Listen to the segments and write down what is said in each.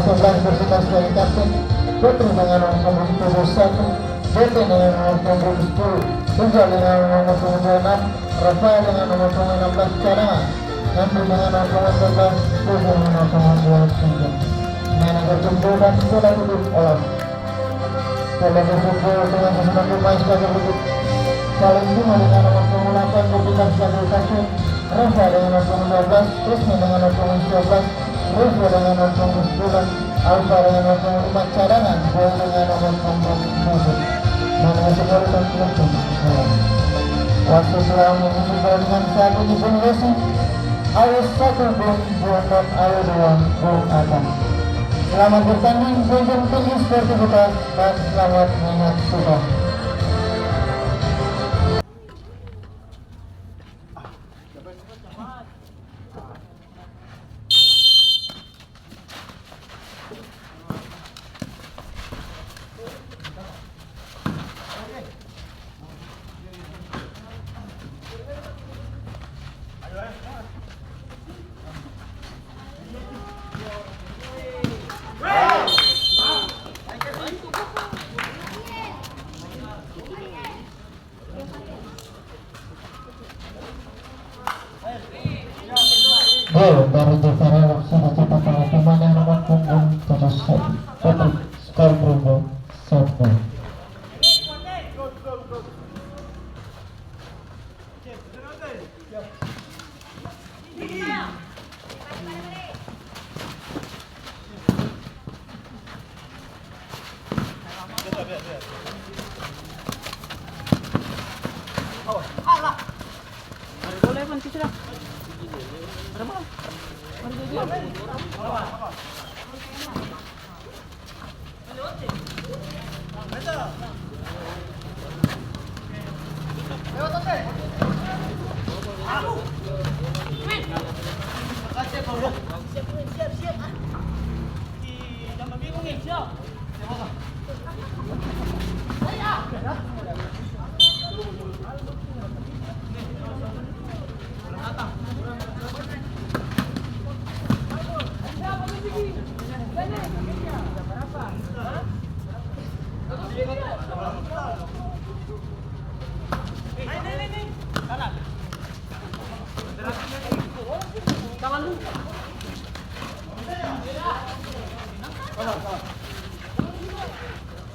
11 bertugas sebagai kapten, Putri dengan nomor 71, JT dengan nomor 10, Tunggal dengan nomor 26, Rafael dengan nomor 16 cadangan, Nanti dengan nomor 14, Puja dengan nomor 23. Manajer Jumbo dan bola duduk olah. Bola duduk dengan sesuatu pemain sebagai duduk. Valentina dengan nomor 28 bertugas sebagai kapten, Rafa dengan nomor 12, Rusmi dengan nomor 12, Rufo dengan nomor 10, Alfa dengan nomor 5 cadangan, Boy dengan nomor 7. Manajer Jumbo dan Klub. Wasit telah menguji bola dengan saat ini Bung Ayo 1 Bung Jondok, ayo 2 Bung Adam. Selamat bertanding, junjung tinggi sportivitas dan selamat menyaksikan. Gol dari Jevara sudah cepat oleh pemain yang nomor punggung 71 Patrick skor berubah 1-0.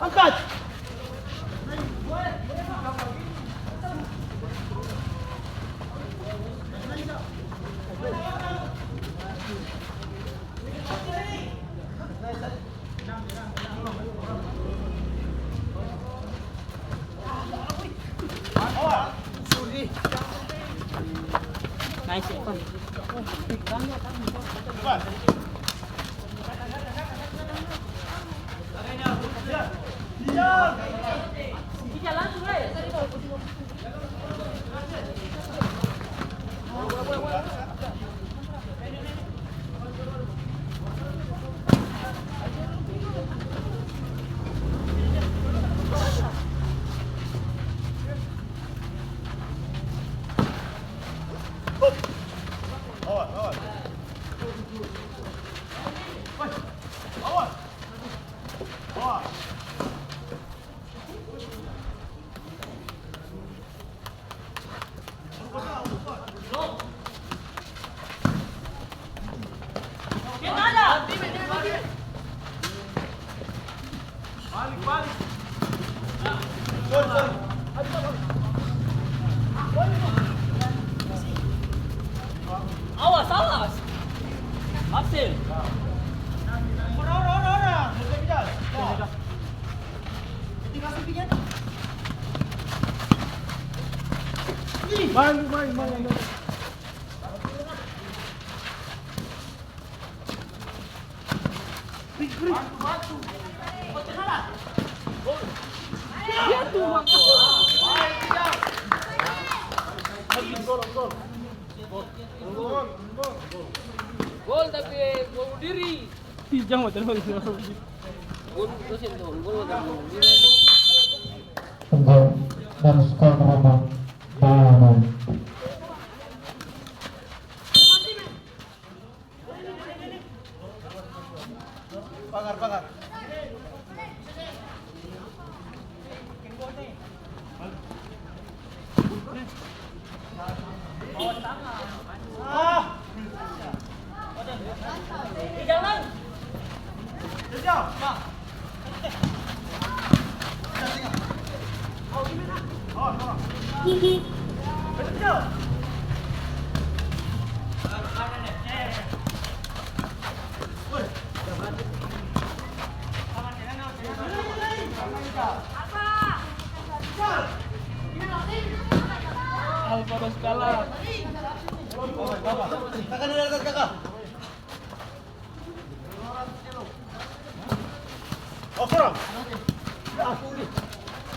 Angkat. Nice itu. Awas, awas. Absen. Main. Gol tapi gol diri. Jangan macam mana. Gol dosen tu, gol diri. Gol dan skor berubah 2-0. Pagar. Jalan. Alvaro Scala. Kakak di atas kakak. Oh, serang.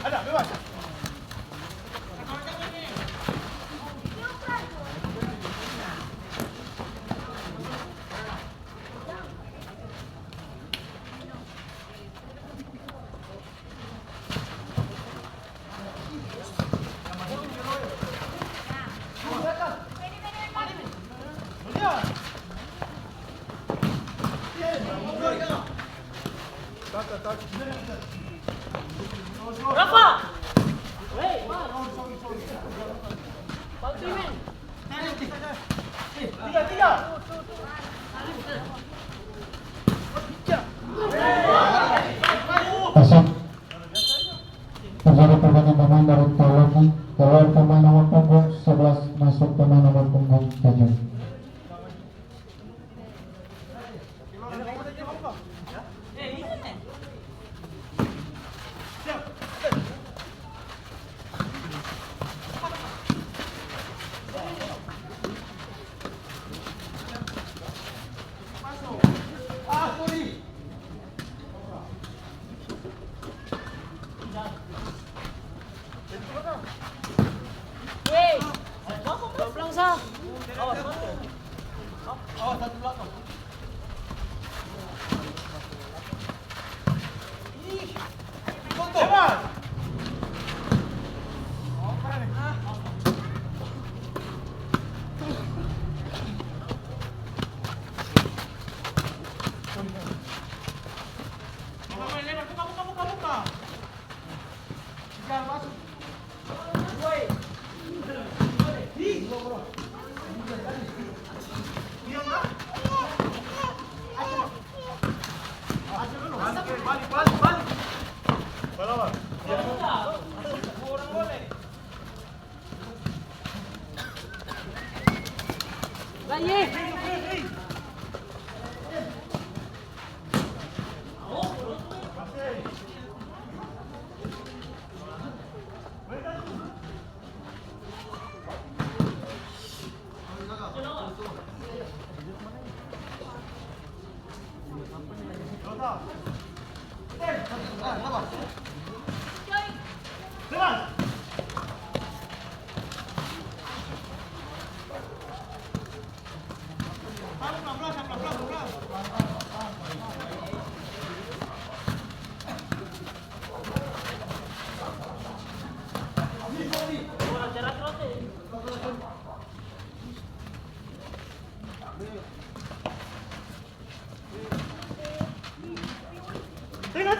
Ada, bebas. Rafa. Hey. Paltimen. Tiga. Pasang. Terjadi pergantian pemain dari Teologi. Keluar pemain nomor punggung 11, masuk pemain nomor punggung 7. Wey. Goblong sa. Awas satu belakang. Bebas. Buka. Jangan masuk. Balik. Balawan. Lagi.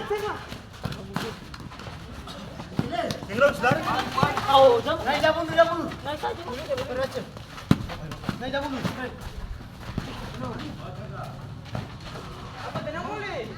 Tengah. Tinggal sedar. Oh, jam. Naik jabun dulu. Naik saja. Naik jabun dulu. Apa tenang boleh?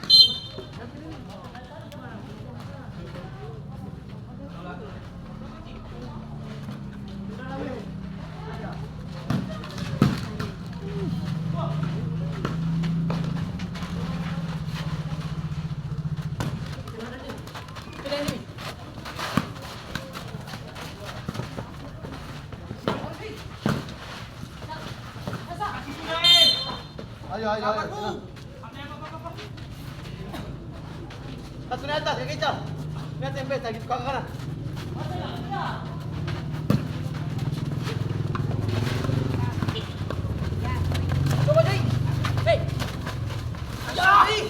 Ayo. Satu di atas, yang kencang. Lihat tempe, lagi tukang kanan. Coba Jai. Hei. Jai.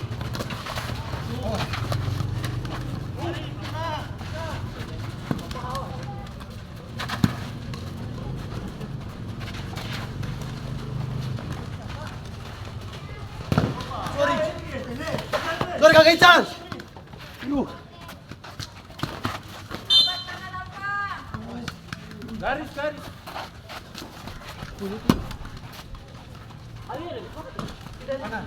Sorry. Gol Kak Ical. Garis. Mana?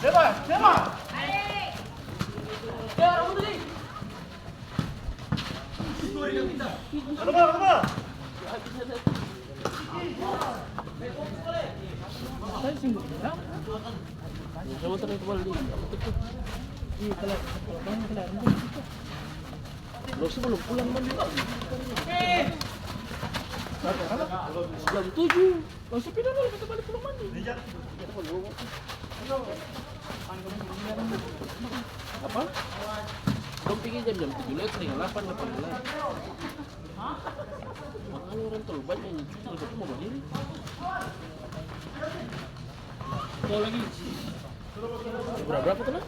Leva! Ano ba? Coba tarik ke balik. Lo sebelum pulang mandi. Jam 7. Langsung pindah dulu kita balik pulang mandi. Apa? Kau pikir jam 7 lewat setengah 8 belas. Makanya orang terlalu banyak yang itu mau berdiri. Kau lagi berapa tuh?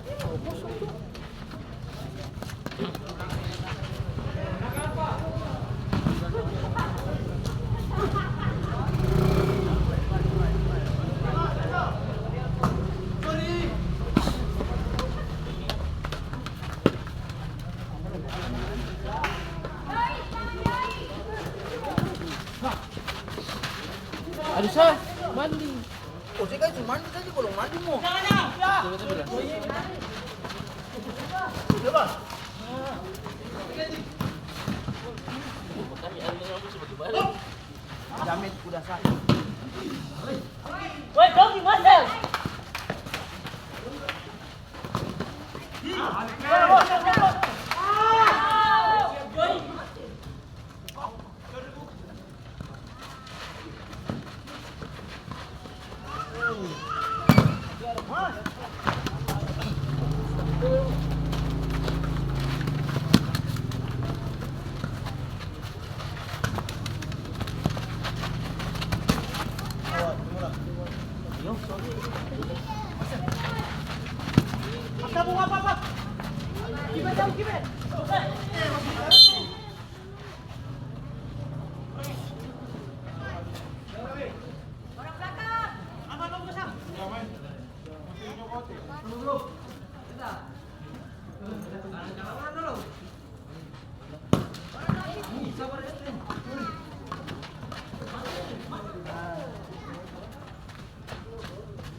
Aduh sah, mandi. Oh, saya kan cuma mandi saja kalau mandi mau. Coba. Jamin udah sah. Woi, dong gimana?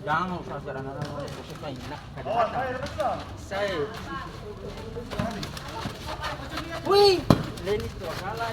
Jangan usah jalan orang suka enak. Saya. Wih, Lenny tuh kalah.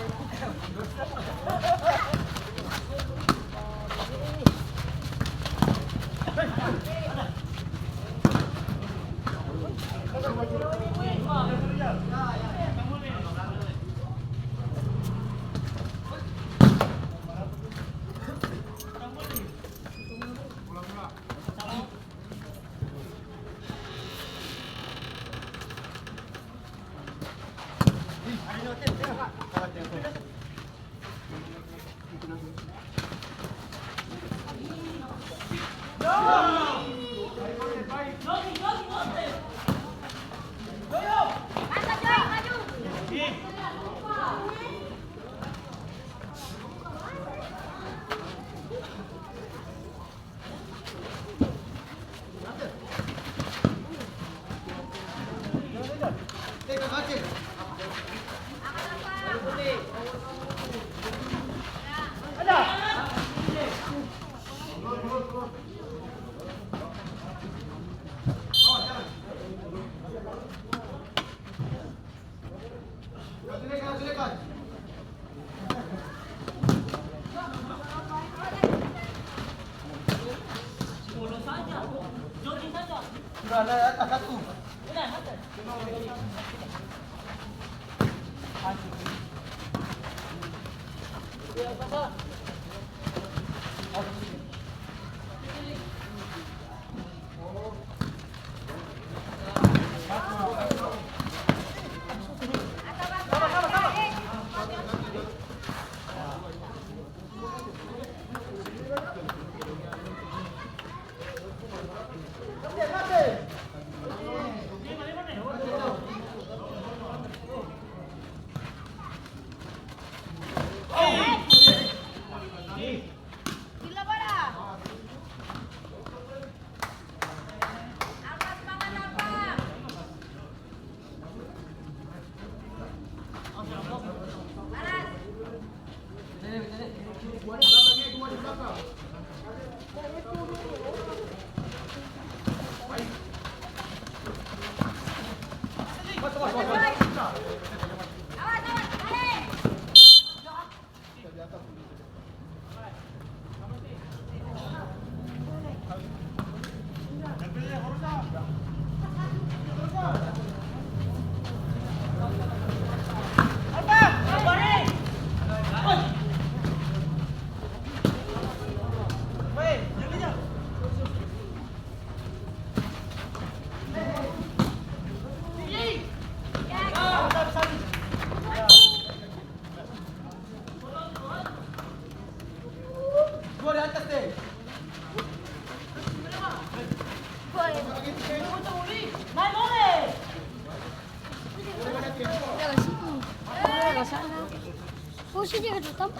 Oh, sini ada tam.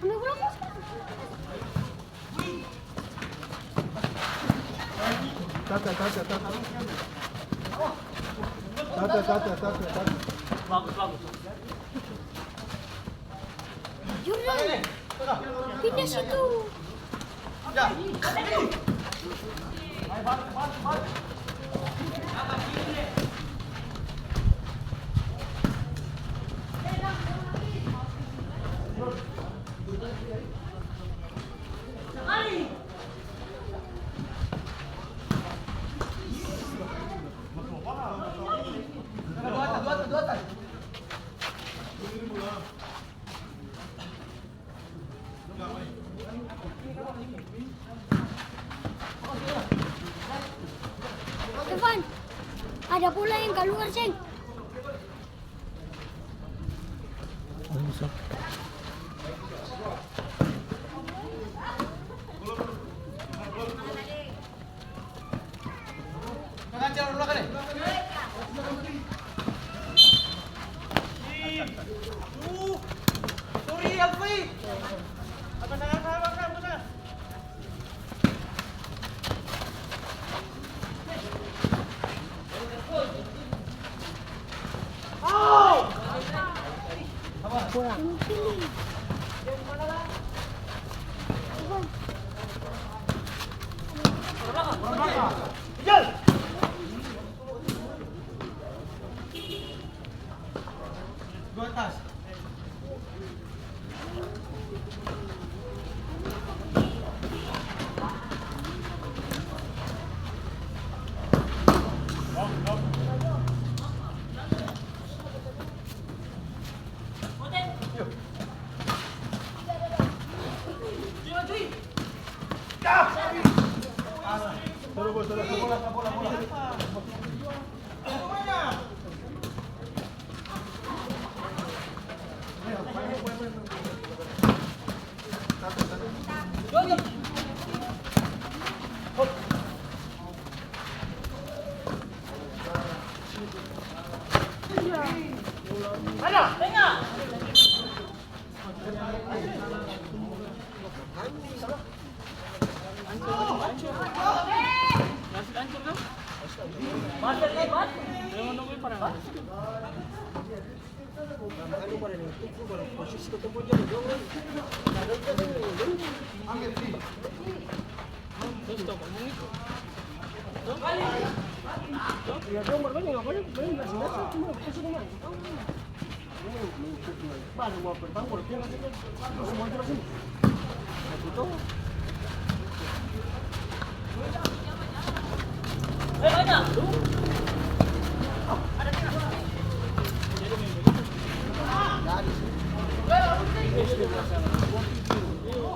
Ambil berapa? Tata. Bagus. Jurang. Pindah situ. Evan, ada pula yang keluar, Ceng. Sorry, Alfi. Apa sana? Yang pilih. Ijal. Dua atas.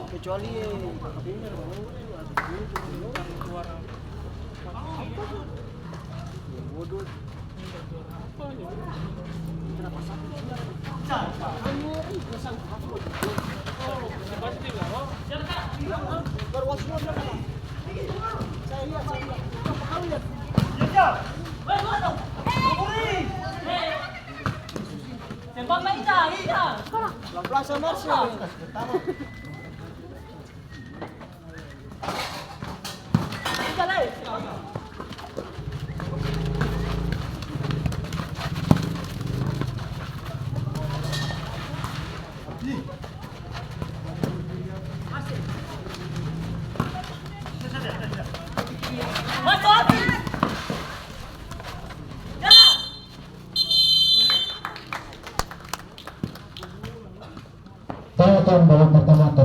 Kecuali La Plaza Marshall. Tonton babak pertama